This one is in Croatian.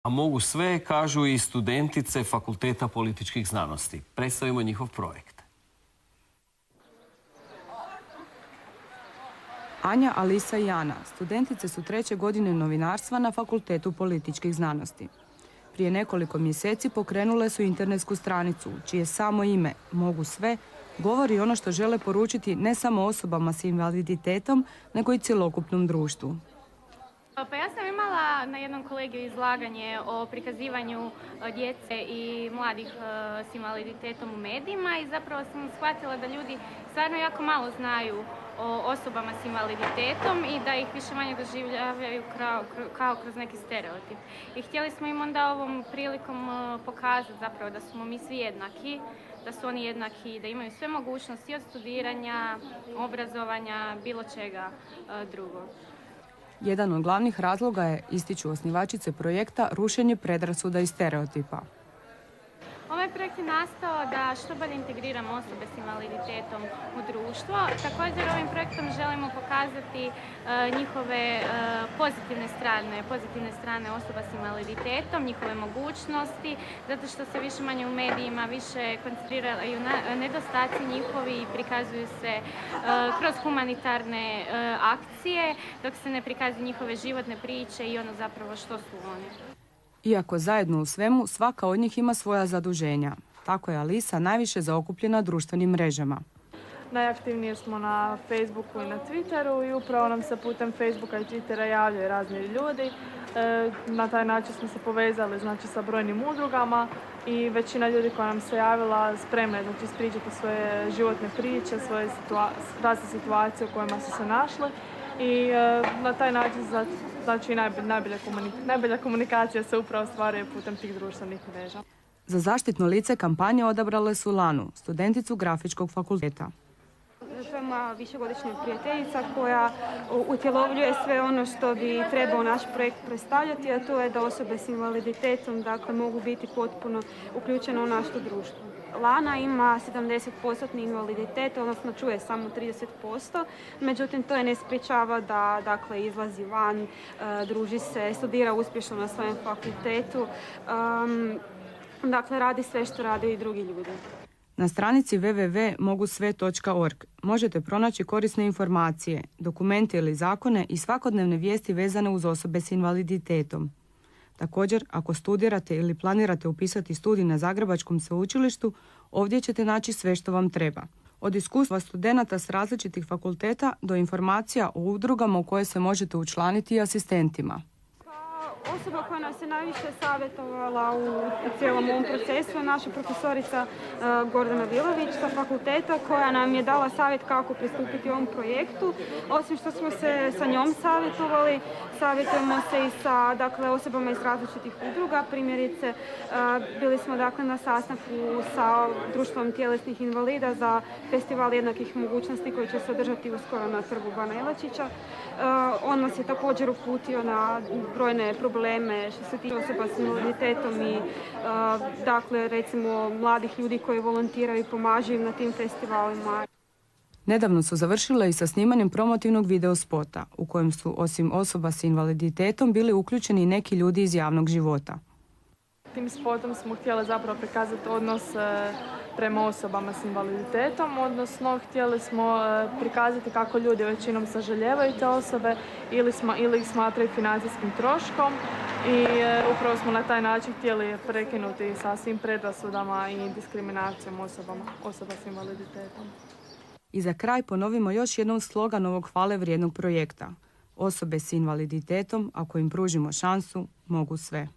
A mogu sve, kažu i studentice Fakulteta političkih znanosti. Predstavimo njihov projekt. Anja, Alisa i Ana, studentice su 3. godine novinarstva na Fakultetu političkih znanosti. Prije nekoliko mjeseci pokrenule su internetsku stranicu, čije samo ime Mogu sve govori ono što žele poručiti ne samo osobama s invaliditetom, nego i cjelokupnom društvu. Pa ja sam imala na jednom kolegiju izlaganje o prikazivanju djece i mladih s invaliditetom u medijima i zapravo sam shvatila da ljudi stvarno jako malo znaju o osobama s invaliditetom i da ih više manje doživljavaju kao kroz neki stereotip. I htjeli smo im onda ovom prilikom pokazati zapravo da smo mi svi jednaki, da su oni jednaki, da imaju sve mogućnosti od studiranja, obrazovanja, bilo čega drugog. Jedan od glavnih razloga je, ističu osnivačice projekta, rušenje predrasuda i stereotipa. Ovaj projekt je nastao da što bolje integriramo osobe s invaliditetom u društvo. Također ovim projektom želimo pokazati njihove pozitivne strane osoba s invaliditetom, njihove mogućnosti, zato što se više manje u medijima više koncentriraju na nedostaci njihovi i prikazuju se kroz humanitarne akcije, dok se ne prikazuju njihove životne priče i ono zapravo što su oni. Iako zajedno u svemu, svaka od njih ima svoja zaduženja. Tako je Alisa najviše zaokupljena društvenim mrežama. Najaktivnije smo na Facebooku i na Twitteru i upravo nam se putem Facebooka i Twittera javljaju razni ljudi. Na taj način smo se povezali sa brojnim udrugama i većina ljudi koja nam se javila spremna je ispričati svoje životne priče, svoje razne situacije u kojima su se našli. I na taj način najbolja komunikacija se upravo ostvaruje putem tih društvenih mreža. Za zaštitno lice kampanje odabrale su Lanu, studenticu Grafičkog fakulteta. To je moja višegodišnja prijateljica koja utjelovljuje sve ono što bi trebao naš projekt predstavljati, a to je da osobe s invaliditetom mogu biti potpuno uključene u naše društvo. Lana ima 70% invaliditet, odnosno čuje samo 30%, međutim to je ne sprječava da izlazi van, druži se, studira uspješno na svojem fakultetu, radi sve što rade i drugi ljudi. Na stranici www.mogusve.org možete pronaći korisne informacije, dokumente ili zakone i svakodnevne vijesti vezane uz osobe s invaliditetom. Također, ako studirate ili planirate upisati studij na Zagrebačkom sveučilištu, ovdje ćete naći sve što vam treba. Od iskustva studenata s različitih fakulteta do informacija o udrugama u koje se možete učlaniti i asistentima. Osoba koja nas je najviše savjetovala u cijelom ovom procesu je naša profesorica Gordana Vilović sa fakulteta koja nam je dala savjet kako pristupiti ovom projektu. Osim što smo se sa njom savjetovali, savjetujemo se i sa osobama iz različitih udruga. Primjerice, bili smo na sastanku sa Društvom tjelesnih invalida za festival jednakih mogućnosti koji će se održati uskoro na Trgu Bana Jelačića. On nas je također uputio na brojne probleme što se tiče osoba s invaliditetom i recimo mladih ljudi koji volontiraju i pomažu im na tim festivalima. Nedavno su završile i sa snimanjem promotivnog videospota u kojem su osim osoba s invaliditetom bili uključeni i neki ljudi iz javnog života. Tim spotom smo htjeli zapravo prikazati odnos prema osobama s invaliditetom, odnosno htjeli smo prikazati kako ljudi većinom sažaljevaju te osobe ili ih smatraju financijskim troškom i upravo smo na taj način htjeli prekinuti sa svim predrasudama i diskriminacijom osoba s invaliditetom. I za kraj ponovimo još jednom slogan ovog hvale vrijednog projekta. Osobe s invaliditetom, ako im pružimo šansu, mogu sve.